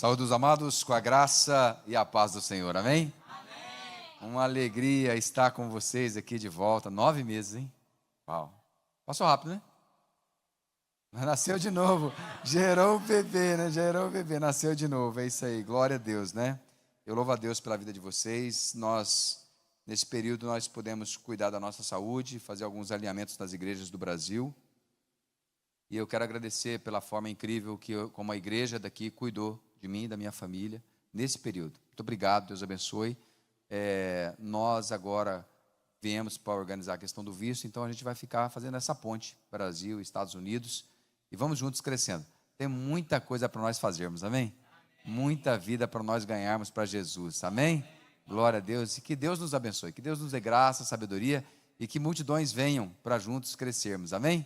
Saúde os amados, com a graça e a paz do Senhor, amém? Amém. Uma alegria estar com vocês aqui de volta, 9 meses, hein? Uau, passou rápido, né? Nasceu de novo, gerou o bebê, né? Gerou o bebê, nasceu de novo, é isso aí, glória a Deus, né? Eu louvo a Deus pela vida de vocês. Nesse período, nós podemos cuidar da nossa saúde, fazer alguns alinhamentos nas igrejas do Brasil. E eu quero agradecer pela forma incrível como a igreja daqui cuidou de mim e da minha família nesse período. Muito obrigado, Deus abençoe. Nós agora viemos para organizar a questão do visto, então a gente vai ficar fazendo essa ponte, Brasil, Estados Unidos, e vamos juntos crescendo. Tem muita coisa para nós fazermos, amém? Muita vida para nós ganharmos para Jesus, amém? Glória a Deus, e que Deus nos abençoe, que Deus nos dê graça, sabedoria, e que multidões venham para juntos crescermos, amém?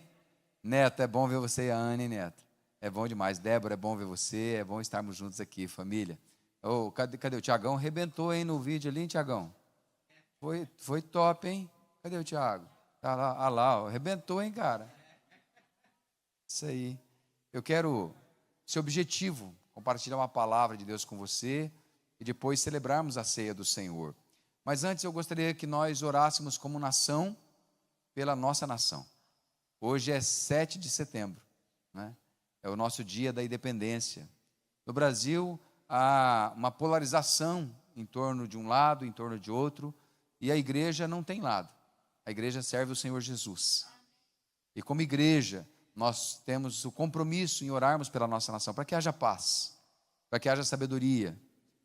Neto, é bom ver você e a Anne, Neto. É bom demais. Débora, é bom ver você, é bom estarmos juntos aqui, família. Cadê o Tiagão? Arrebentou, hein, no vídeo ali, hein, Tiagão? Foi top, hein? Cadê o Tiago? Tá lá, ó, arrebentou, hein, cara? Isso aí. Eu quero ser objetivo, compartilhar uma palavra de Deus com você e depois celebrarmos a ceia do Senhor. Mas antes eu gostaria que nós orássemos como nação pela nossa nação. Hoje é 7 de setembro, né? É o nosso dia da independência. No Brasil, há uma polarização em torno de um lado, em torno de outro, e a igreja não tem lado. A igreja serve o Senhor Jesus. E como igreja, nós temos o compromisso em orarmos pela nossa nação, para que haja paz, para que haja sabedoria,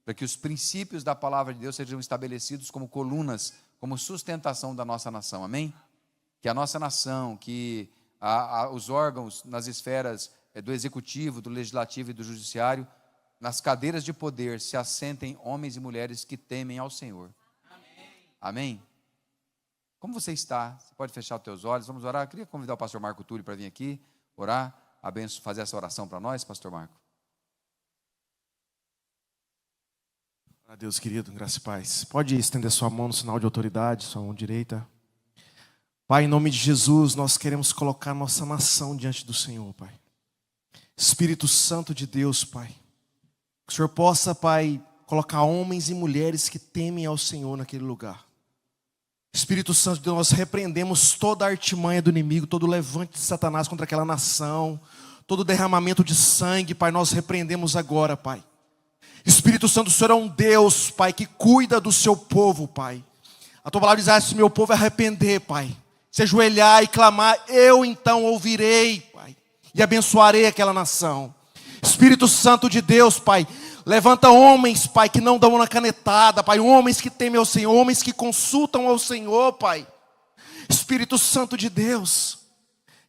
para que os princípios da palavra de Deus sejam estabelecidos como colunas, como sustentação da nossa nação, amém? Que a nossa nação, que os órgãos nas esferas do executivo, do legislativo e do judiciário, nas cadeiras de poder, se assentem homens e mulheres que temem ao Senhor. Amém? Amém? Como você está? Você pode fechar os teus olhos, vamos orar. Eu queria convidar o pastor Marco Túlio para vir aqui, orar, fazer essa oração para nós, pastor Marco. Deus querido, graça e paz. Pode estender sua mão no sinal de autoridade, sua mão direita. Pai, em nome de Jesus, nós queremos colocar nossa nação diante do Senhor, Pai. Espírito Santo de Deus, Pai. Que o Senhor possa, Pai, colocar homens e mulheres que temem ao Senhor naquele lugar. Espírito Santo de Deus, nós repreendemos toda a artimanha do inimigo, todo o levante de Satanás contra aquela nação, todo o derramamento de sangue, Pai, nós repreendemos agora, Pai. Espírito Santo, o Senhor é um Deus, Pai, que cuida do seu povo, Pai. A tua palavra diz, se meu povo arrepender, Pai, se ajoelhar e clamar, eu então ouvirei, Pai, e abençoarei aquela nação. Espírito Santo de Deus, Pai, levanta homens, Pai, que não dão na canetada, Pai, homens que temem ao Senhor, homens que consultam ao Senhor, Pai. Espírito Santo de Deus,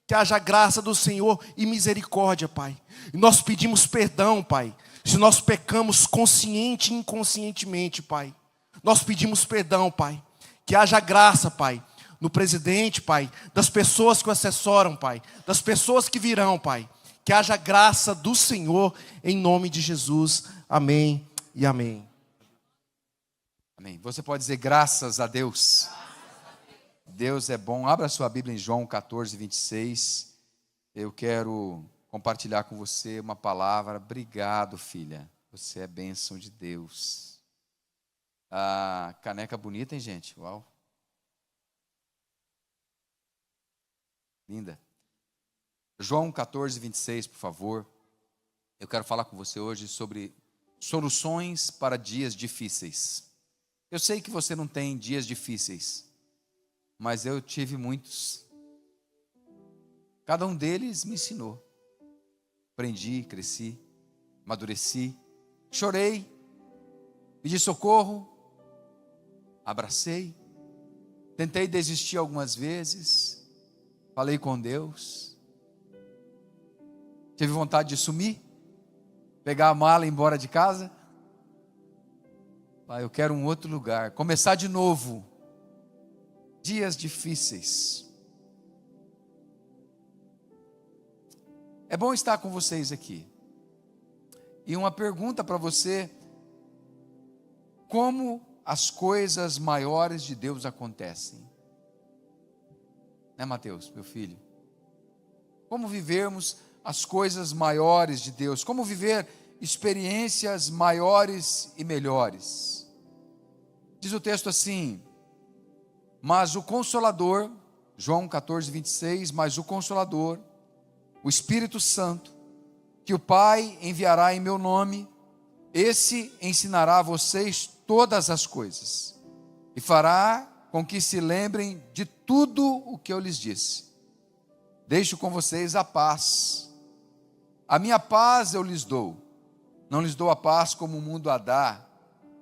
que haja graça do Senhor e misericórdia, Pai. E nós pedimos perdão, Pai, se nós pecamos consciente e inconscientemente, Pai. Nós pedimos perdão, Pai, que haja graça, Pai, no presidente, Pai, das pessoas que o assessoram, Pai, das pessoas que virão, Pai, que haja graça do Senhor, em nome de Jesus, amém e amém. Amém. Você pode dizer graças a Deus. Deus é bom. Abra sua Bíblia em João 14, 26. Eu quero compartilhar com você uma palavra. Obrigado, filha. Você é bênção de Deus. A caneca bonita, hein, gente? Uau. Linda. João 14, 26, por favor. Eu quero falar com você hoje sobre soluções para dias difíceis. Eu sei que você não tem dias difíceis, mas eu tive muitos. Cada um deles me ensinou. Aprendi, cresci, amadureci, chorei, pedi socorro, abracei, tentei desistir algumas vezes, falei com Deus, tive vontade de sumir, pegar a mala e ir embora de casa. Eu quero um outro lugar, começar de novo. Dias difíceis. É bom estar com vocês aqui. E uma pergunta para você: como as coisas maiores de Deus acontecem? Né, Mateus, meu filho? Como vivermos as coisas maiores de Deus? Como viver experiências maiores e melhores. Diz o texto assim: mas o Consolador, João 14, 26, mas o Consolador, o Espírito Santo, que o Pai enviará em meu nome, esse ensinará a vocês todas as coisas, e fará com que se lembrem de tudo o que eu lhes disse. Deixo com vocês a paz. A minha paz eu lhes dou. Não lhes dou a paz como o mundo a dá,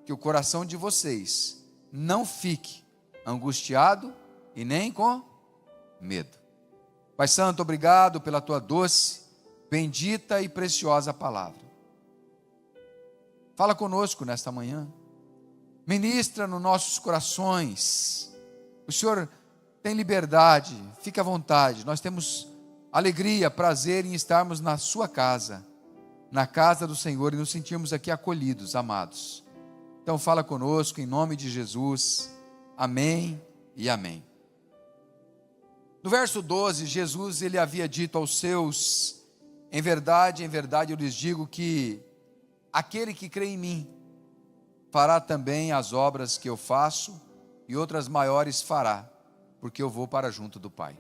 que o coração de vocês não fique angustiado e nem com medo. Pai Santo, obrigado pela tua doce, bendita e preciosa palavra. Fala conosco nesta manhã. Ministra nos nossos corações. O Senhor tem liberdade, fica à vontade. Nós temos alegria, prazer em estarmos na sua casa, na casa do Senhor, e nos sentirmos aqui acolhidos, amados. Então fala conosco em nome de Jesus. Amém e amém. No verso 12, Jesus ele havia dito aos seus: em verdade eu lhes digo que aquele que crê em mim fará também as obras que eu faço, e outras maiores fará, porque eu vou para junto do Pai.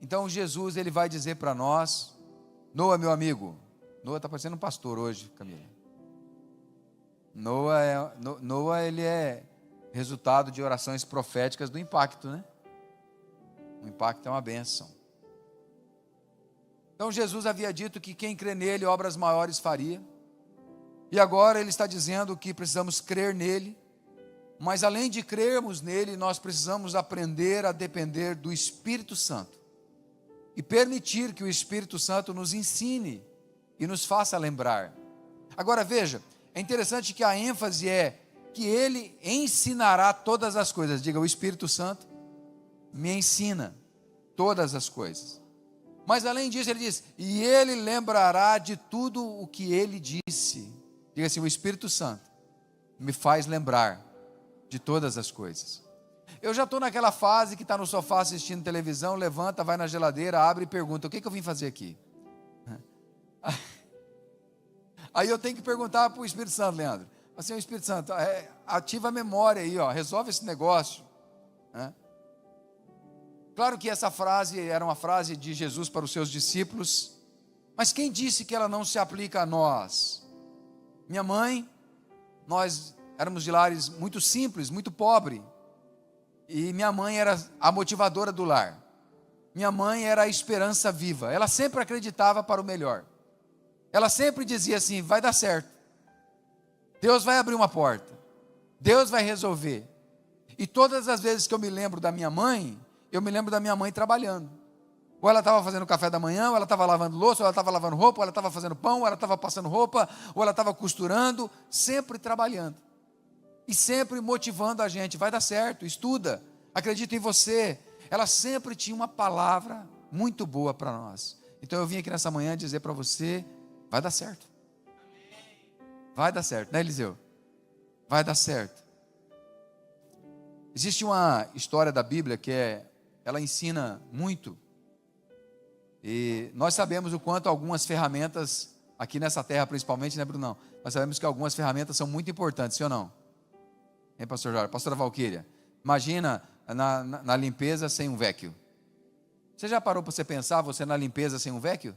Então Jesus ele vai dizer para nós: Noah, meu amigo, Noah está parecendo um pastor hoje, Camila. Noah ele é resultado de orações proféticas do Impacto, né? O Impacto é uma bênção. Então Jesus havia dito que quem crê nele obras maiores faria, e agora ele está dizendo que precisamos crer nele, mas além de crermos nele, nós precisamos aprender a depender do Espírito Santo, e permitir que o Espírito Santo nos ensine, e nos faça lembrar. Agora veja, é interessante que a ênfase é que ele ensinará todas as coisas. Diga: o Espírito Santo me ensina todas as coisas. Mas além disso ele diz: e ele lembrará de tudo o que ele disse. Diga assim: o Espírito Santo me faz lembrar de todas as coisas. Eu já estou naquela fase que está no sofá assistindo televisão, levanta, vai na geladeira, abre e pergunta: o que eu vim fazer aqui? Aí eu tenho que perguntar para o Espírito Santo: Leandro, assim, o Espírito Santo, ativa a memória aí, resolve esse negócio. Claro que essa frase era uma frase de Jesus para os seus discípulos, mas quem disse que ela não se aplica a nós? Minha mãe, nós éramos de lares muito simples, muito pobre, e minha mãe era a motivadora do lar. Minha mãe era a esperança viva, ela sempre acreditava para o melhor. Ela sempre dizia assim: vai dar certo, Deus vai abrir uma porta, Deus vai resolver. E todas as vezes que eu me lembro da minha mãe, eu me lembro da minha mãe trabalhando. Ou ela estava fazendo café da manhã, ou ela estava lavando louça, ou ela estava lavando roupa, ou ela estava fazendo pão, ou ela estava passando roupa, ou ela estava costurando, sempre trabalhando. E sempre motivando a gente: vai dar certo, estuda, acredita em você. Ela sempre tinha uma palavra muito boa para nós. Então eu vim aqui nessa manhã dizer para você: vai dar certo. Vai dar certo, né, Eliseu? Vai dar certo. Existe uma história da Bíblia que ela ensina muito. E nós sabemos o quanto algumas ferramentas, aqui nessa terra principalmente, né, Brunão? Nós sabemos que algumas ferramentas são muito importantes, sim ou não? Hein, pastor Jorge? Pastora Valquíria? Imagina na limpeza sem um vacuum. Você já parou para você pensar, você na limpeza sem um vacuum?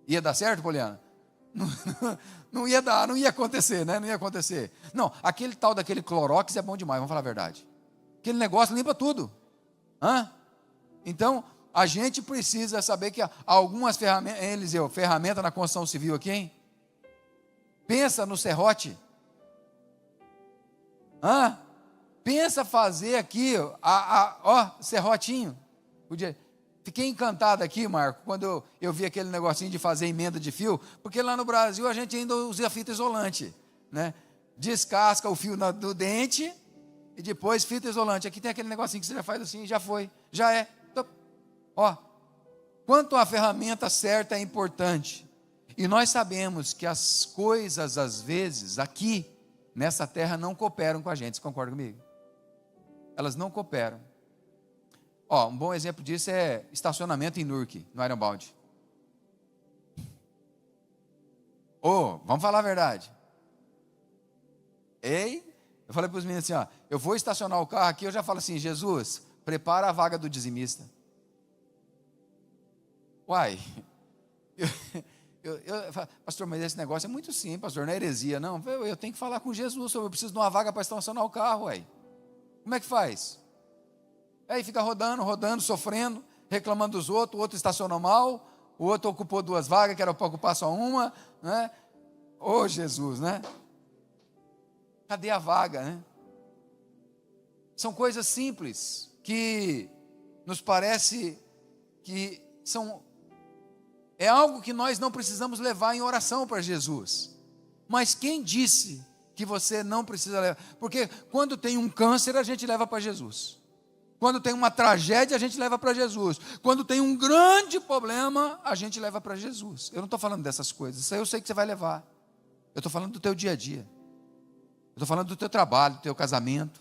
Ia dar certo, Poliana? Não ia dar, não ia acontecer, né? Não ia acontecer. Não, aquele tal daquele Clorox é bom demais, vamos falar a verdade. Aquele negócio limpa tudo. Então, a gente precisa saber que há algumas ferramentas, Eliseu, ferramenta na construção civil aqui, hein? Pensa no serrote. Pensa fazer aqui, serrotinho. Fiquei encantado aqui, Marco, quando eu vi aquele negocinho de fazer emenda de fio, porque lá no Brasil a gente ainda usa fita isolante, né? Descasca o fio do dente e depois fita isolante. Aqui tem aquele negocinho que você já faz assim, já foi, já é. Quanto a ferramenta certa é importante. E nós sabemos que as coisas, às vezes, aqui, nessa terra, não cooperam com a gente. Você concorda comigo? Elas não cooperam. Um bom exemplo disso é estacionamento em Newark, no Ironbound. Vamos falar a verdade. Eu falei para os meninos assim, ó, eu vou estacionar o carro aqui, eu já falo assim, Jesus, prepara a vaga do dizimista. Uai, pastor, mas esse negócio é muito simples, pastor, não é heresia, não. Eu tenho que falar com Jesus, eu preciso de uma vaga para estacionar o carro, uai. Como é que faz? Aí fica rodando, sofrendo, reclamando dos outros, o outro estacionou mal, o outro ocupou 2 vagas, que era para ocupar só uma, né? Ô Jesus, né? Cadê a vaga, né? São coisas simples, que nos parece que é algo que nós não precisamos levar em oração para Jesus. Mas quem disse que você não precisa levar? Porque quando tem um câncer, a gente leva para Jesus. Quando tem uma tragédia, a gente leva para Jesus. Quando tem um grande problema, a gente leva para Jesus. Eu não estou falando dessas coisas, isso aí eu sei que você vai levar. Eu estou falando do teu dia a dia. Eu estou falando do teu trabalho, do teu casamento.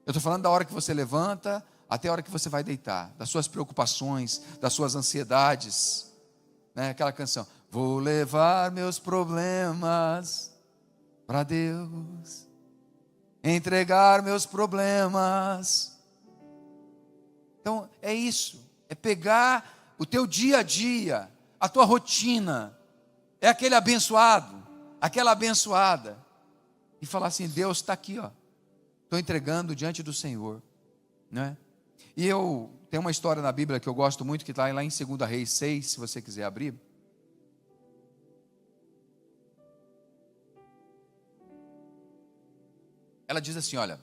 Eu estou falando da hora que você levanta até a hora que você vai deitar. Das suas preocupações, das suas ansiedades. Né? Aquela canção. Vou levar meus problemas para Deus. Entregar meus problemas. Então, é isso. É pegar o teu dia a dia, a tua rotina. É aquele abençoado, aquela abençoada. E falar assim, Deus está aqui, ó. Estou entregando diante do Senhor. Né? E eu tenho uma história na Bíblia que eu gosto muito, que está lá em 2 Reis 6, se você quiser abrir. Ela diz assim, olha.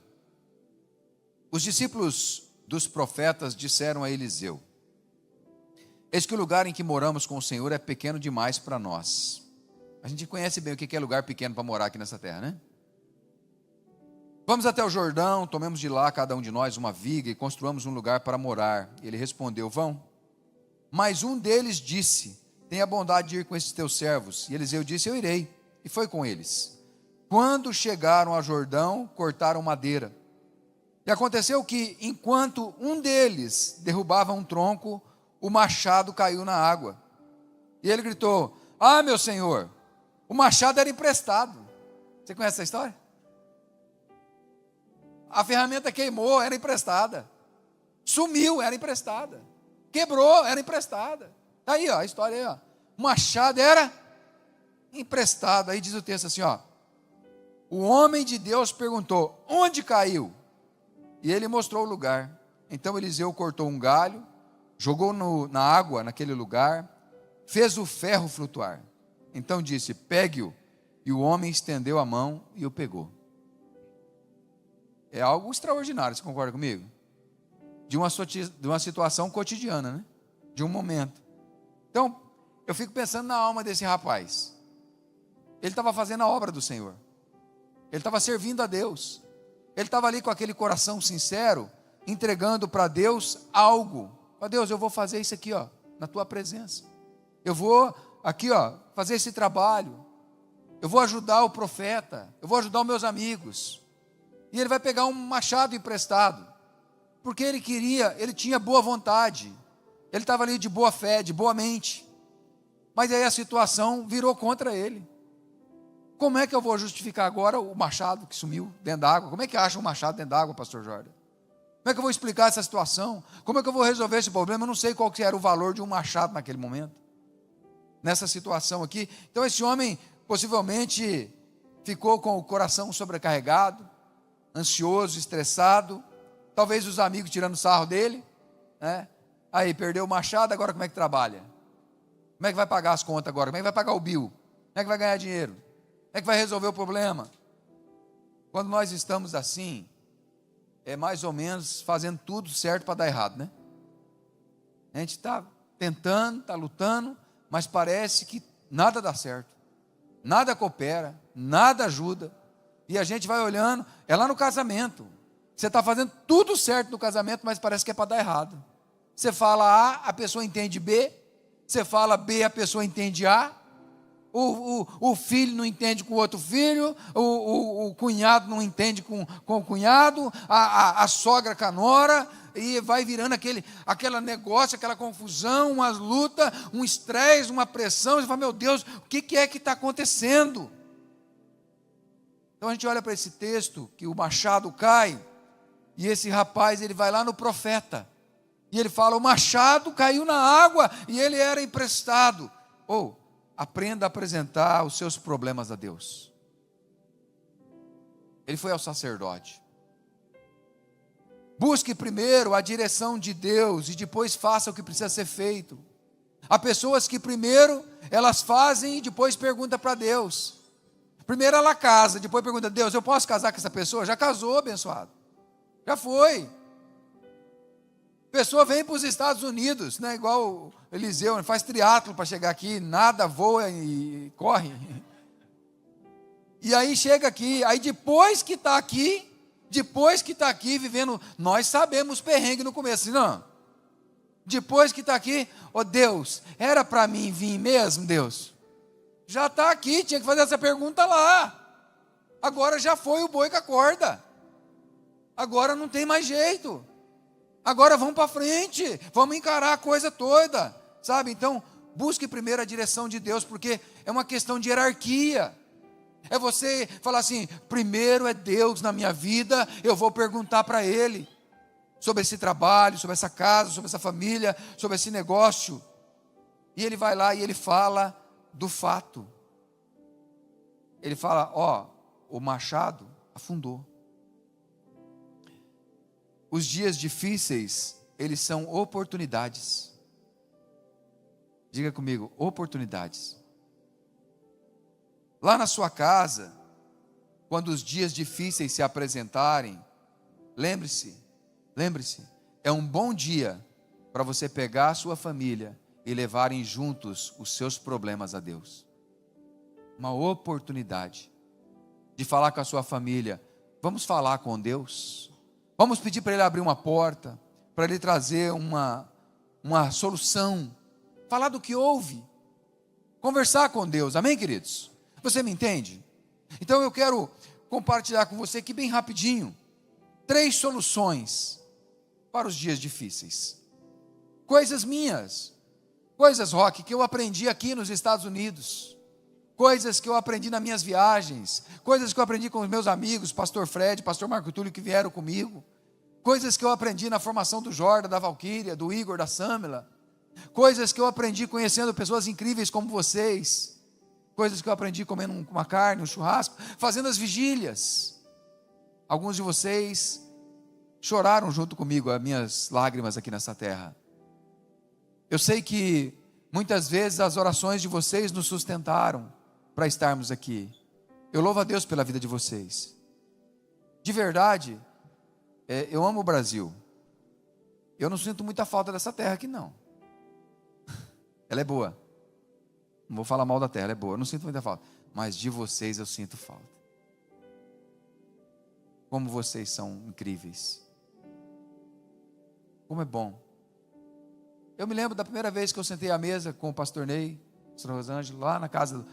Os discípulos dos profetas disseram a Eliseu: eis que o lugar em que moramos com o Senhor é pequeno demais para nós. A gente conhece bem o que é lugar pequeno para morar aqui nessa terra, né? Vamos até o Jordão, tomemos de lá cada um de nós uma viga e construamos um lugar para morar. Ele respondeu, vão. Mas um deles disse, tenha a bondade de ir com esses teus servos. E Eliseu disse, eu irei. E foi com eles. Quando chegaram ao Jordão, cortaram madeira. E aconteceu que, enquanto um deles derrubava um tronco, o machado caiu na água. E ele gritou, ah, meu senhor, o machado era emprestado. Você conhece essa história? A ferramenta queimou, era emprestada. Sumiu, era emprestada. Quebrou, era emprestada. Está aí, ó, a história aí, ó. O machado era emprestado. Aí diz o texto assim, ó. O homem de Deus perguntou, onde caiu? E ele mostrou o lugar. Então Eliseu cortou um galho, jogou na água naquele lugar, fez o ferro flutuar. Então disse, pegue-o. E o homem estendeu a mão e o pegou. É algo extraordinário, você concorda comigo? De uma situação cotidiana, né? De um momento. Então, eu fico pensando na alma desse rapaz. Ele estava fazendo a obra do Senhor. Ele estava servindo a Deus. Ele estava ali com aquele coração sincero, entregando para Deus algo. Para Deus, eu vou fazer isso aqui, ó, na tua presença. Eu vou aqui, ó, fazer esse trabalho. Eu vou ajudar o profeta. Eu vou ajudar os meus amigos. E ele vai pegar um machado emprestado, porque ele tinha boa vontade, ele estava ali de boa fé, de boa mente, mas aí a situação virou contra ele. Como é que eu vou justificar agora o machado que sumiu dentro da água? Como é que acha um machado dentro da água, pastor Jordan? Como é que eu vou explicar essa situação? Como é que eu vou resolver esse problema? Eu não sei qual que era o valor de um machado naquele momento, nessa situação aqui. Então esse homem possivelmente ficou com o coração sobrecarregado, ansioso, estressado, talvez os amigos tirando sarro dele, né? Aí, perdeu o machado, agora como é que trabalha? Como é que vai pagar as contas agora? Como é que vai pagar o bill? Como é que vai ganhar dinheiro? Como é que vai resolver o problema? Quando nós estamos assim, é mais ou menos fazendo tudo certo para dar errado, né? A gente está tentando, está lutando, mas parece que nada dá certo, nada coopera, nada ajuda. E a gente vai olhando, é lá no casamento. Você está fazendo tudo certo no casamento, mas parece que é para dar errado. Você fala A, a pessoa entende B. Você fala B, a pessoa entende A. o filho não entende com o outro filho, o cunhado não entende com o cunhado, a sogra com a nora, e vai virando aquele negócio, aquela confusão, umas lutas, um estresse, uma pressão. Você fala, meu Deus, o que é que está acontecendo? Então a gente olha para esse texto, que o machado cai, e esse rapaz, ele vai lá no profeta, e ele fala, o machado caiu na água, e ele era emprestado. Aprenda a apresentar os seus problemas a Deus. Ele foi ao sacerdote. Busque primeiro a direção de Deus, e depois faça o que precisa ser feito. Há pessoas que primeiro, elas fazem, e depois perguntam para Deus. Primeiro ela casa, depois pergunta, Deus, eu posso casar com essa pessoa? Já casou, abençoado. Já foi. Pessoa vem para os Estados Unidos, né, igual o Eliseu, faz triatlo para chegar aqui, nada, voa e corre. E aí chega aqui, aí depois que está aqui vivendo, nós sabemos perrengue no começo, não? Depois que está aqui, Deus, era para mim vir mesmo, Deus? Já está aqui, tinha que fazer essa pergunta lá. Agora já foi o boi com a corda. Agora não tem mais jeito. Agora vamos para frente, vamos encarar a coisa toda, sabe? Então, busque primeiro a direção de Deus, porque é uma questão de hierarquia. É você falar assim, primeiro é Deus na minha vida, eu vou perguntar para Ele, sobre esse trabalho, sobre essa casa, sobre essa família, sobre esse negócio. E Ele vai lá e Ele fala do fato. Ele fala, o machado afundou. Os dias difíceis, eles são oportunidades. Diga comigo, oportunidades. Lá na sua casa, quando os dias difíceis se apresentarem, lembre-se, é um bom dia para você pegar a sua família e levarem juntos os seus problemas a Deus. Uma oportunidade de falar com a sua família, vamos falar com Deus. Vamos pedir para Ele abrir uma porta, para Ele trazer uma solução, falar do que houve, conversar com Deus, amém, queridos? Você me entende? Então eu quero compartilhar com você aqui bem rapidinho, 3 soluções para os dias difíceis. Coisas minhas, coisas, Roque, que eu aprendi aqui nos Estados Unidos, coisas que eu aprendi nas minhas viagens, coisas que eu aprendi com os meus amigos, pastor Fred, pastor Marco Túlio, que vieram comigo, coisas que eu aprendi na formação do Jordan, da Valquíria, do Igor, da Samela, coisas que eu aprendi conhecendo pessoas incríveis como vocês, coisas que eu aprendi comendo uma carne, um churrasco, fazendo as vigílias. Alguns de vocês choraram junto comigo as minhas lágrimas aqui nessa terra. Eu sei que muitas vezes as orações de vocês nos sustentaram para estarmos aqui. Eu louvo a Deus pela vida de vocês. De verdade, eu amo o Brasil. Eu não sinto muita falta dessa terra aqui, não. Ela é boa. Não vou falar mal da terra, ela é boa. Eu não sinto muita falta. Mas de vocês eu sinto falta. Como vocês são incríveis. Como é bom. Eu me lembro da primeira vez que eu sentei à mesa com o pastor Ney, o pastor Rosângelo, lá na casa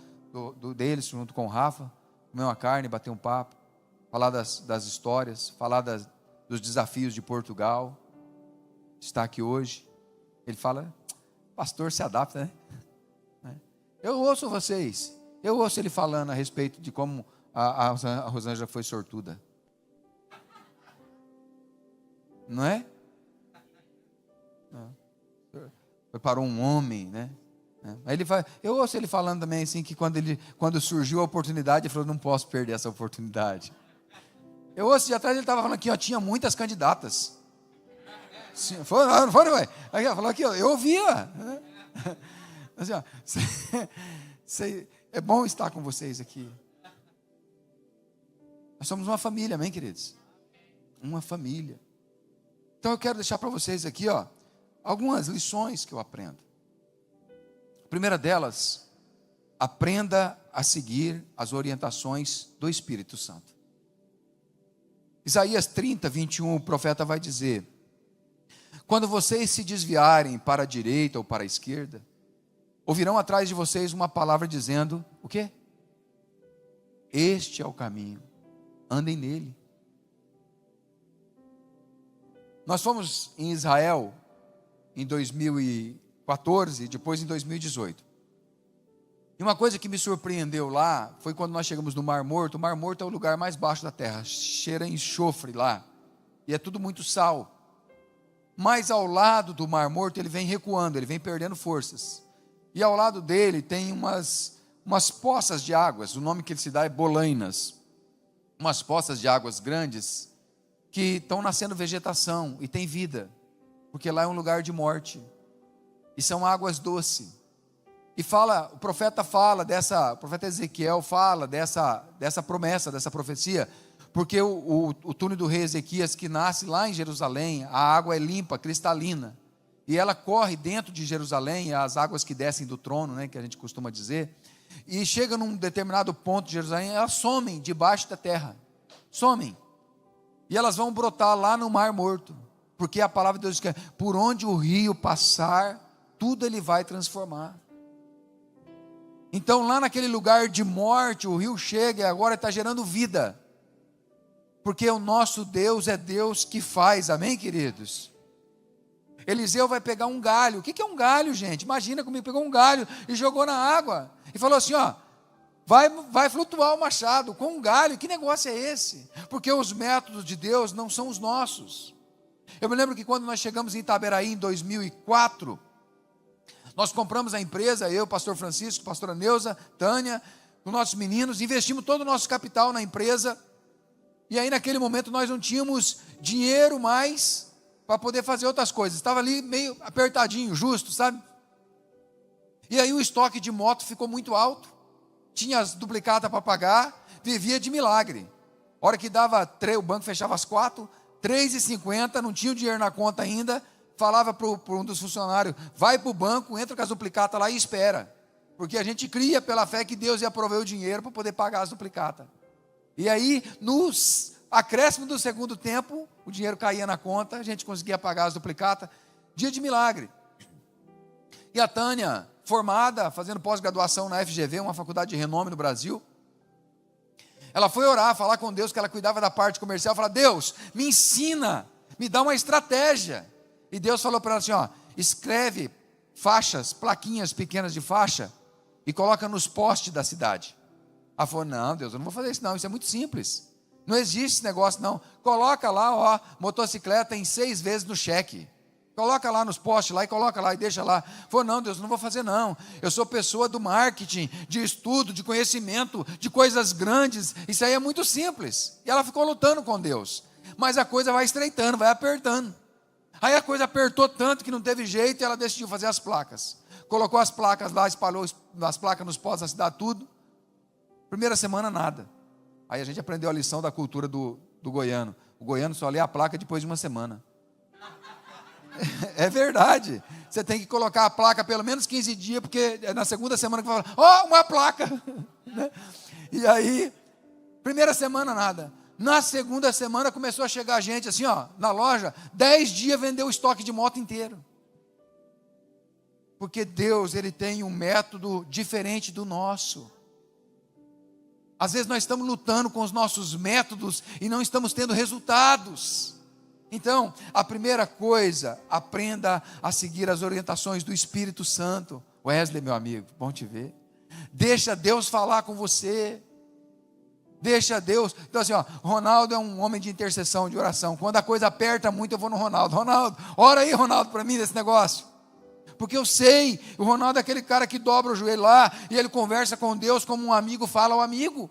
deles, junto com o Rafa, comer uma carne, bater um papo, falar das histórias, falar dos desafios de Portugal, está aqui hoje. Ele fala, pastor se adapta, né? Eu ouço vocês, eu ouço ele falando a respeito de como a Rosângela foi sortuda. Não é? Preparou um homem, né? Aí eu ouço ele falando também assim, que quando surgiu a oportunidade, ele falou, não posso perder essa oportunidade. Eu ouço de atrás, ele estava falando aqui, tinha muitas candidatas. Sim, não foi, ué? Aí falou aqui, eu ouvia. Assim, é bom estar com vocês aqui. Nós somos uma família, amém, queridos? Uma família. Então eu quero deixar para vocês aqui, algumas lições que eu aprendo. A primeira delas, aprenda a seguir as orientações do Espírito Santo. Isaías 30, 21, o profeta vai dizer, quando vocês se desviarem para a direita ou para a esquerda, ouvirão atrás de vocês uma palavra dizendo, o quê? Este é o caminho, andem nele. Nós fomos em Israel em 2014, depois em 2018. E uma coisa que me surpreendeu lá, foi quando nós chegamos no Mar Morto. O Mar Morto é o lugar mais baixo da terra, cheira enxofre lá, e é tudo muito sal. Mas ao lado do Mar Morto ele vem recuando, ele vem perdendo forças. E ao lado dele tem umas poças de águas, o nome que ele se dá é bolainas. Umas poças de águas grandes, que estão nascendo vegetação e tem vida, porque lá é um lugar de morte, e são águas doces. E o profeta Ezequiel fala dessa promessa, dessa profecia, porque o túnel do rei Ezequias, que nasce lá em Jerusalém, a água é limpa, cristalina, e ela corre dentro de Jerusalém, as águas que descem do trono, né, que a gente costuma dizer, e chega num determinado ponto de Jerusalém, elas somem debaixo da terra, somem, e elas vão brotar lá no Mar Morto, porque a palavra de Deus diz que por onde o rio passar, tudo ele vai transformar. Então lá naquele lugar de morte, o rio chega e agora está gerando vida, porque o nosso Deus é Deus que faz, amém, queridos? Eliseu vai pegar um galho. O que é um galho, gente? Imagina comigo, pegou um galho e jogou na água, e falou assim, ó, vai flutuar o machado com um galho. Que negócio é esse? Porque os métodos de Deus não são os nossos. Eu me lembro que quando nós chegamos em Itaberaí em 2004, nós compramos a empresa, eu, pastor Francisco, pastora Neuza, Tânia, os nossos meninos, investimos todo o nosso capital na empresa, e aí naquele momento nós não tínhamos dinheiro mais para poder fazer outras coisas, estava ali meio apertadinho, justo, sabe? E aí o estoque de moto ficou muito alto, tinha as duplicatas para pagar, vivia de milagre. A hora que dava, o banco fechava às 4, 3h50, não tinha o dinheiro na conta ainda, falava para um dos funcionários, vai para o banco, entra com as duplicatas lá e espera, porque a gente cria pela fé que Deus ia prover o dinheiro para poder pagar as duplicatas. E aí, nos acréscimos do segundo tempo, o dinheiro caía na conta, a gente conseguia pagar as duplicatas, dia de milagre. E a Tânia, formada, fazendo pós-graduação na FGV, uma faculdade de renome no Brasil, ela foi orar, falar com Deus, que ela cuidava da parte comercial, falar, Deus, me ensina, me dá uma estratégia. E Deus falou para ela assim, ó, escreve faixas, plaquinhas pequenas de faixa, e coloca nos postes da cidade. Ela falou, não, Deus, eu não vou fazer isso não, isso é muito simples, não existe esse negócio não, coloca lá, ó, motocicleta em 6 vezes no cheque, coloca lá nos postes lá, e coloca lá, e deixa lá. Falou, não, Deus, eu não vou fazer não, eu sou pessoa do marketing, de estudo, de conhecimento, de coisas grandes, isso aí é muito simples. E ela ficou lutando com Deus, mas a coisa vai estreitando, vai apertando. Aí a coisa apertou tanto que não teve jeito, e ela decidiu fazer as placas, colocou as placas lá, espalhou as placas nos postos da cidade, tudo. Primeira semana nada, aí a gente aprendeu a lição da cultura do goiano, o goiano só lê a placa depois de uma semana. É verdade, você tem que colocar a placa pelo menos 15 dias, porque é na segunda semana que vai falar, ó, uma placa, e aí, primeira semana nada, na segunda semana começou a chegar gente assim, ó, na loja, 10 dias vendeu o estoque de moto inteiro, porque Deus, Ele tem um método diferente do nosso. Às vezes nós estamos lutando com os nossos métodos e não estamos tendo resultados. Então, a primeira coisa, aprenda a seguir as orientações do Espírito Santo. Wesley, meu amigo, bom te ver. Deixa Deus falar com você. Deixa Deus. Então assim, ó, Ronaldo é um homem de intercessão, de oração. Quando a coisa aperta muito, eu vou no Ronaldo. Ronaldo, ora aí, Ronaldo, para mim desse negócio. Porque eu sei, o Ronaldo é aquele cara que dobra o joelho lá, e ele conversa com Deus como um amigo fala ao amigo.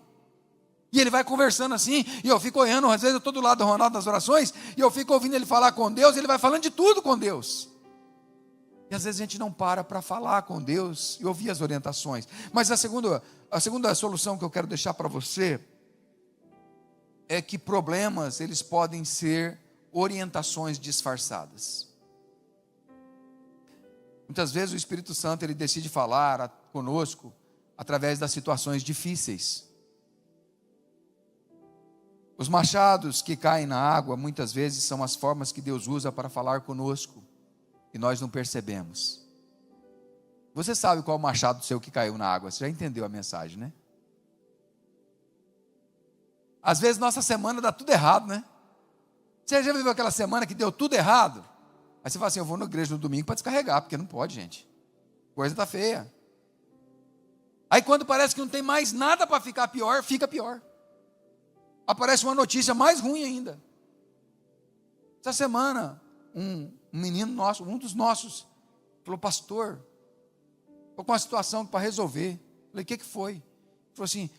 E ele vai conversando assim, e eu fico olhando, às vezes eu estou do lado do Ronaldo nas orações, e eu fico ouvindo ele falar com Deus, e ele vai falando de tudo com Deus. E às vezes a gente não para falar com Deus e ouvir as orientações. Mas a segunda solução que eu quero deixar para você, é que problemas, eles podem ser orientações disfarçadas. Muitas vezes o Espírito Santo, ele decide falar conosco através das situações difíceis. Os machados que caem na água, muitas vezes são as formas que Deus usa para falar conosco, e nós não percebemos. Você sabe qual é o machado seu que caiu na água, você já entendeu a mensagem, né? Às vezes nossa semana dá tudo errado, né? Você já viveu aquela semana que deu tudo errado? Aí você fala assim, eu vou na igreja no domingo para descarregar, porque não pode, gente. Coisa está feia. Aí quando parece que não tem mais nada para ficar pior, fica pior. Aparece uma notícia mais ruim ainda. Essa semana, um menino nosso, um dos nossos, falou, pastor, estou com uma situação para resolver. Falei, o que foi? Ele falou assim,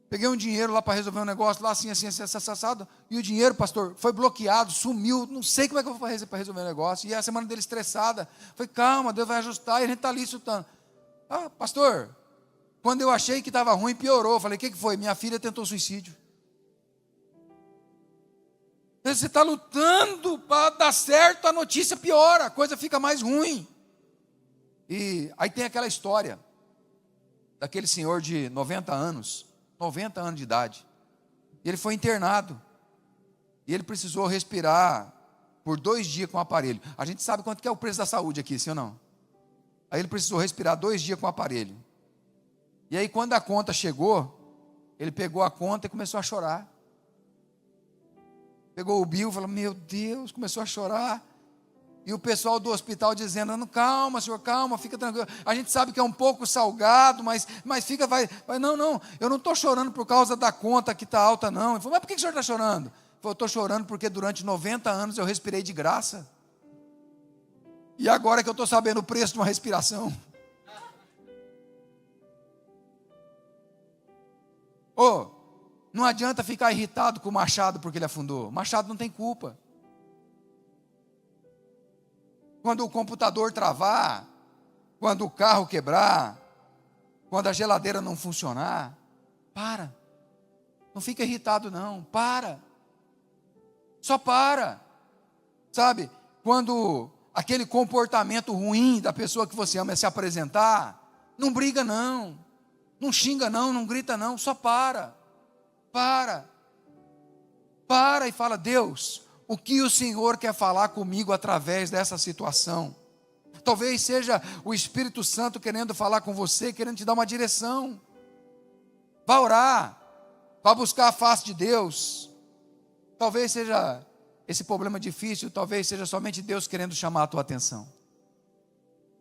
peguei um dinheiro lá para resolver um negócio, lá assim, assado, e o dinheiro, pastor, foi bloqueado, sumiu, não sei como é que eu vou fazer para resolver o negócio, e a semana dele estressada, falei, calma, Deus vai ajustar, e a gente está ali chutando. Ah, pastor, quando eu achei que estava ruim, piorou, falei, o que foi? Minha filha tentou suicídio. Você está lutando para dar certo, a notícia piora, a coisa fica mais ruim. E aí tem aquela história, daquele senhor de 90 anos de idade, e ele foi internado, e ele precisou respirar por 2 dias com o aparelho. A gente sabe quanto que é o preço da saúde aqui, sim ou não? Aí ele precisou respirar 2 dias com o aparelho, e aí quando a conta chegou, ele pegou a conta e começou a chorar, pegou o bill, falou, meu Deus, começou a chorar, e o pessoal do hospital dizendo, calma senhor, calma, fica tranquilo, a gente sabe que é um pouco salgado, mas fica, vai, não, eu não estou chorando por causa da conta que está alta não. Ele falou, mas por que o senhor está chorando? Ele falou, eu estou chorando porque durante 90 anos eu respirei de graça, e agora que eu estou sabendo o preço de uma respiração. Não adianta ficar irritado com o machado porque ele afundou, o machado não tem culpa. Quando o computador travar, quando o carro quebrar, quando a geladeira não funcionar, para, não fica irritado não, só para, sabe, quando aquele comportamento ruim da pessoa que você ama é se apresentar, não briga não xinga não grita não, só para e fala, Deus, o que o Senhor quer falar comigo através dessa situação? Talvez seja o Espírito Santo querendo falar com você, querendo te dar uma direção. Vá orar, vá buscar a face de Deus. Talvez seja esse problema difícil, talvez seja somente Deus querendo chamar a tua atenção.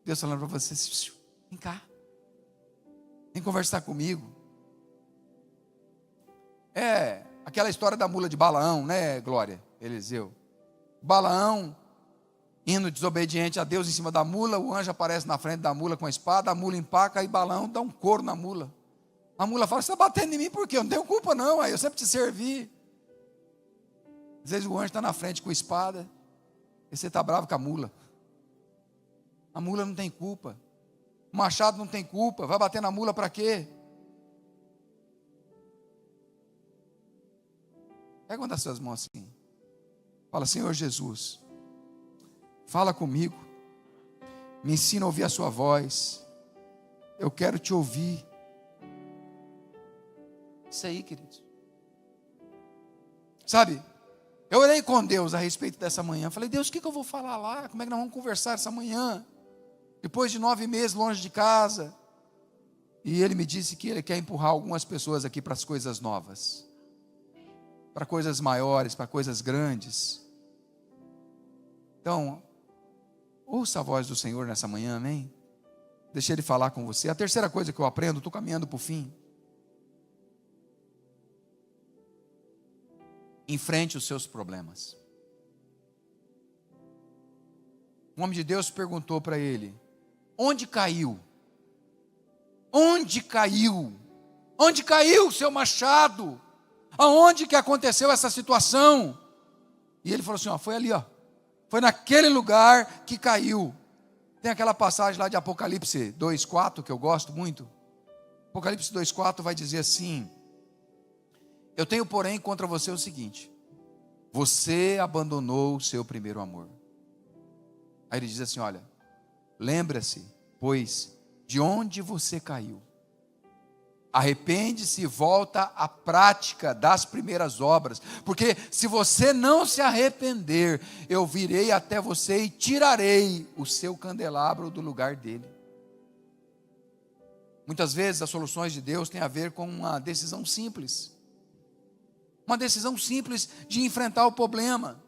Deus falando para você, vem cá, vem conversar comigo. É aquela história da mula de Balaão, né, Glória? Eliseu, Balaão indo desobediente a Deus em cima da mula, o anjo aparece na frente da mula com a espada, a mula empaca e Balaão dá um couro na mula. A mula fala, você está batendo em mim por quê? Eu não tenho culpa não, aí eu sempre te servi. Às vezes o anjo está na frente com a espada e você está bravo com a mula. A mula não tem culpa, o machado não tem culpa, vai bater na mula para quê? Pega uma das suas mãos assim, fala, Senhor Jesus, fala comigo, me ensina a ouvir a sua voz, eu quero te ouvir. Isso aí, queridos. Sabe, eu orei com Deus a respeito dessa manhã, falei, Deus, o que eu vou falar lá? Como é que nós vamos conversar essa manhã? Depois de 9 meses longe de casa, e Ele me disse que Ele quer empurrar algumas pessoas aqui para as coisas novas, para coisas maiores, para coisas grandes. Então, ouça a voz do Senhor nessa manhã, amém? Deixa Ele falar com você. A terceira coisa que eu aprendo, estou caminhando para o fim. Enfrente os seus problemas. Um homem de Deus perguntou para ele, onde caiu? Onde caiu? Onde caiu o seu machado? Aonde que aconteceu essa situação? E ele falou assim, foi ali, foi naquele lugar que caiu. Tem aquela passagem lá de Apocalipse 2:4 que eu gosto muito. Apocalipse 2:4 vai dizer assim, eu tenho porém contra você o seguinte, você abandonou o seu primeiro amor. Aí ele diz assim, olha, lembra-se, pois, de onde você caiu. Arrepende-se e volta à prática das primeiras obras, porque se você não se arrepender, eu virei até você e tirarei o seu candelabro do lugar dele. Muitas vezes as soluções de Deus têm a ver com uma decisão simples. Uma decisão simples de enfrentar o problema.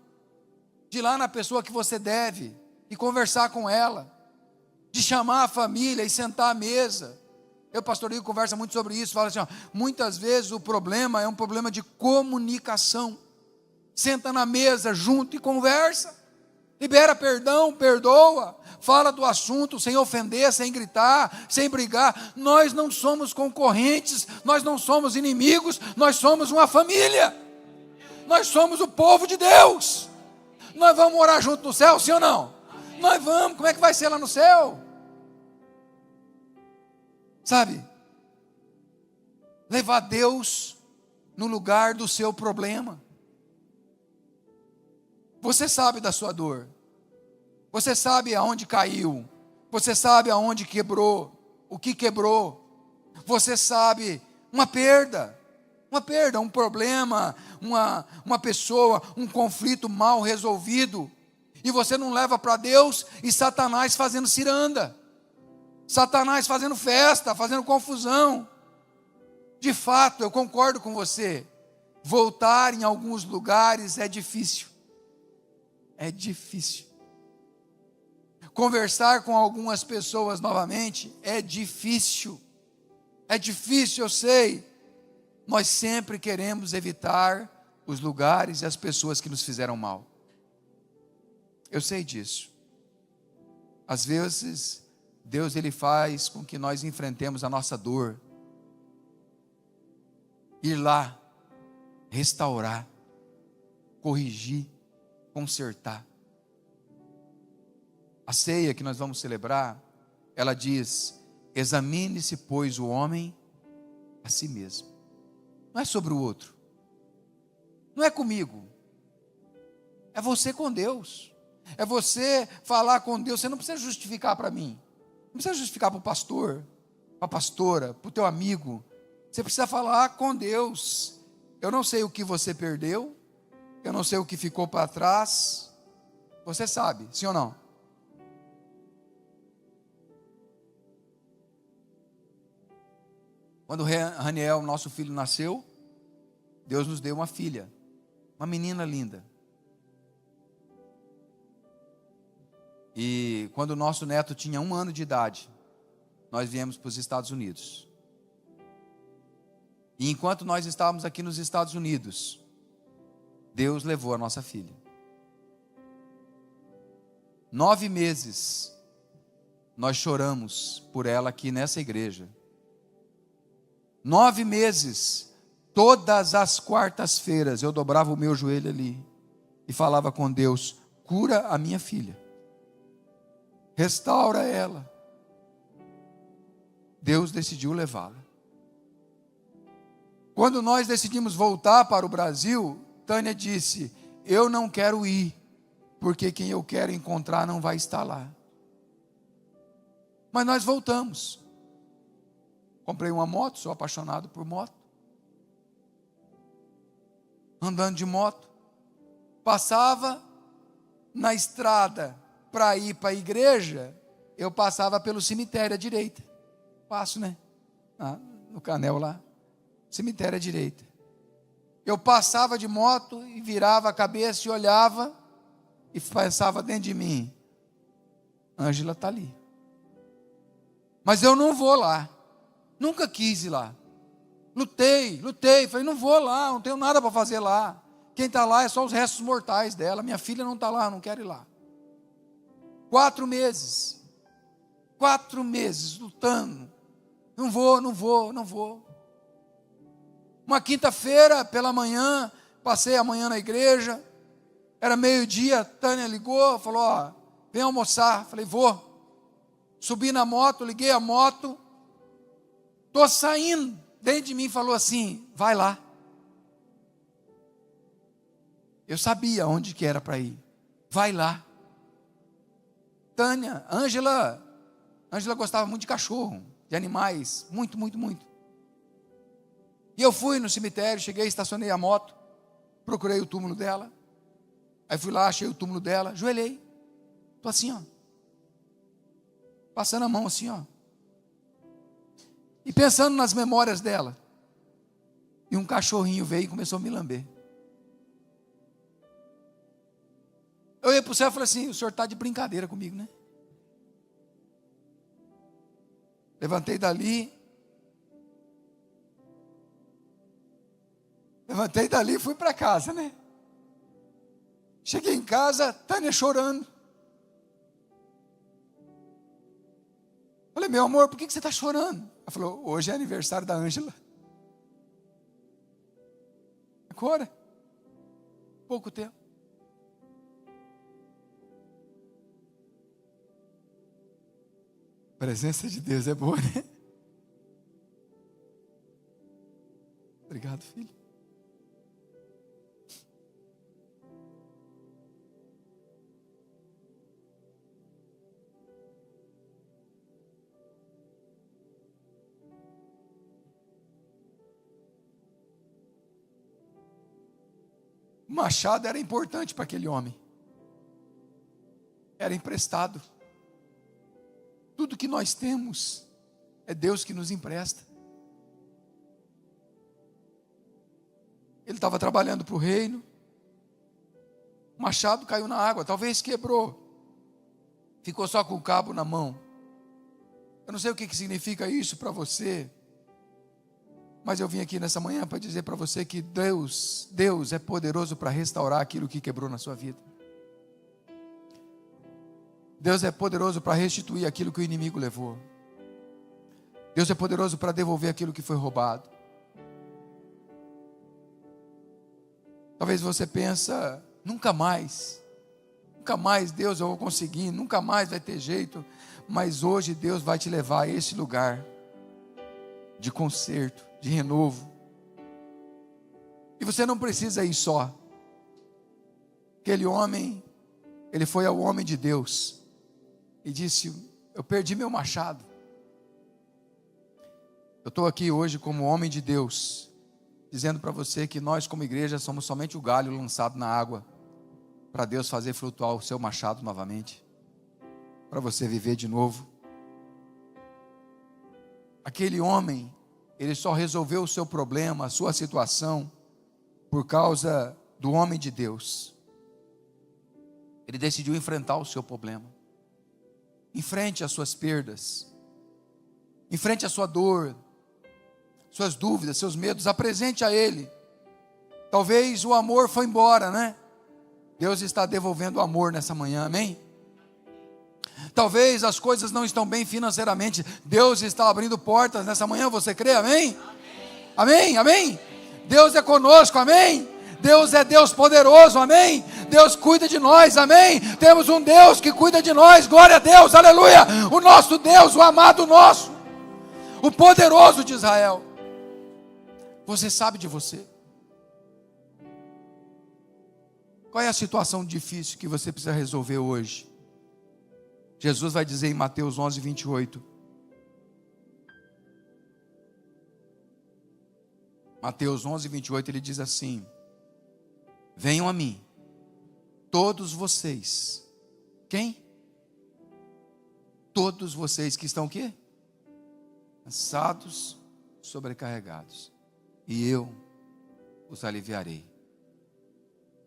De ir lá na pessoa que você deve e conversar com ela. De chamar a família e sentar à mesa. Eu, pastor Igor, conversa muito sobre isso. Fala assim, ó, muitas vezes o problema é um problema de comunicação. Senta na mesa junto e conversa. Libera perdão, perdoa. Fala do assunto sem ofender, sem gritar, sem brigar. Nós não somos concorrentes, nós não somos inimigos, nós somos uma família. Nós somos o povo de Deus. Nós vamos morar junto no céu, sim ou não? Nós vamos, como é que vai ser lá no céu? Sabe? Levar Deus no lugar do seu problema. Você sabe da sua dor. Você sabe aonde caiu. Você sabe aonde quebrou. O que quebrou. Você sabe uma perda, um problema, uma pessoa, um conflito mal resolvido. E você não leva para Deus e Satanás fazendo ciranda. Satanás fazendo festa, fazendo confusão. De fato, eu concordo com você. Voltar em alguns lugares é difícil. É difícil. Conversar com algumas pessoas novamente é difícil. É difícil, eu sei. Nós sempre queremos evitar os lugares e as pessoas que nos fizeram mal. Eu sei disso. Às vezes, Deus ele faz com que nós enfrentemos a nossa dor. Ir lá, restaurar, corrigir, consertar. A ceia que nós vamos celebrar, ela diz: examine-se, pois, o homem a si mesmo. Não é sobre o outro. Não é comigo. É você com Deus. É você falar com Deus. Você não precisa justificar para mim. Não precisa justificar para o pastor, para a pastora, para o teu amigo. Você precisa falar com Deus. Eu não sei o que você perdeu. Eu não sei o que ficou para trás. Você sabe, sim ou não? Quando Raniel, nosso filho, nasceu, Deus nos deu uma filha, uma menina linda. E quando o nosso neto tinha 1 ano de idade, nós viemos para os Estados Unidos. E enquanto nós estávamos aqui nos Estados Unidos, Deus levou a nossa filha. 9 meses nós choramos por ela aqui nessa igreja. 9 meses, todas as quartas-feiras eu dobrava o meu joelho ali e falava com Deus: cura a minha filha, restaura ela. Deus decidiu levá-la. Quando nós decidimos voltar para o Brasil, Tânia disse: eu não quero ir, porque quem eu quero encontrar não vai estar lá. Mas nós voltamos. Comprei uma moto, sou apaixonado por moto. Andando de moto. Passava na estrada para ir para a igreja, eu passava pelo cemitério à direita. Passo, né? No Canel lá. Cemitério à direita. Eu passava de moto e virava a cabeça e olhava e pensava dentro de mim: Ângela está ali. Mas eu não vou lá. Nunca quis ir lá. Lutei. Falei: não vou lá, não tenho nada para fazer lá. Quem está lá é só os restos mortais dela. Minha filha não está lá, não quero ir lá. 4 meses. 4 meses lutando. Não vou. Uma quinta-feira pela manhã, passei a manhã na igreja. Era meio-dia, Tânia ligou, falou: ó, vem almoçar. Falei: vou. Subi na moto, liguei a moto. Estou saindo. Dentro de mim falou assim: vai lá. Eu sabia onde que era para ir. Vai lá. Tânia, Ângela gostava muito de cachorro, de animais, muito. E eu fui no cemitério, cheguei, estacionei a moto, procurei o túmulo dela. Aí fui lá, achei o túmulo dela, ajoelhei. Estou assim, ó. Passando a mão assim, ó. E pensando nas memórias dela. E um cachorrinho veio e começou a me lamber. Eu ia para o céu e falei assim: o senhor está de brincadeira comigo, né? Levantei dali e fui para casa, né? Cheguei em casa, Tânia chorando. Falei: meu amor, por que você está chorando? Ela falou: hoje é aniversário da Ângela. Agora, pouco tempo. A presença de Deus é boa, né? Obrigado, filho. O machado era importante para aquele homem. Era emprestado. Tudo que nós temos é Deus que nos empresta. Ele estava trabalhando para o reino. O machado caiu na água, talvez quebrou. Ficou só com o cabo na mão. Eu não sei o que significa isso para você. Mas eu vim aqui nessa manhã para dizer para você que Deus é poderoso para restaurar aquilo que quebrou na sua vida. Deus é poderoso para restituir aquilo que o inimigo levou. Deus é poderoso para devolver aquilo que foi roubado. Talvez você pensa: nunca mais Deus eu vou conseguir, nunca mais vai ter jeito. Mas hoje Deus vai te levar a esse lugar de conserto, de renovo. E você não precisa ir só. Aquele homem, ele foi ao homem de Deus e disse: eu perdi meu machado. Eu estou aqui hoje como homem de Deus, dizendo para você que nós como igreja somos somente o galho lançado na água, para Deus fazer flutuar o seu machado novamente, para você viver de novo. Aquele homem, ele só resolveu o seu problema, a sua situação, por causa do homem de Deus. Ele decidiu enfrentar o seu problema. Enfrente as suas perdas. Enfrente a sua dor, suas dúvidas, seus medos. Apresente a Ele. Talvez o amor foi embora, né? Deus está devolvendo o amor nessa manhã, amém? Talvez as coisas não estão bem financeiramente. Deus está abrindo portas nessa manhã, você crê, amém? Amém, amém? Deus é conosco, amém? Deus é Deus poderoso, amém? Deus cuida de nós, amém? Temos um Deus que cuida de nós, glória a Deus, aleluia! O nosso Deus, o amado nosso, o poderoso de Israel. Você sabe de você? Qual é a situação difícil que você precisa resolver hoje? Jesus vai dizer em Mateus 11, 28. Mateus 11, 28, ele diz assim: venham a mim, todos vocês. Quem? Todos vocês que estão o quê? Cansados, sobrecarregados, e eu os aliviarei.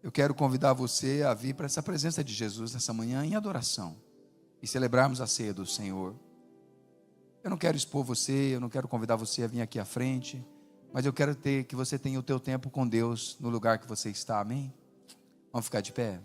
Eu quero convidar você a vir para essa presença de Jesus nessa manhã em adoração e celebrarmos a ceia do Senhor. Eu não quero expor você, eu não quero convidar você a vir aqui à frente, mas eu quero que você tenha o teu tempo com Deus no lugar que você está, amém? Vamos ficar de pé?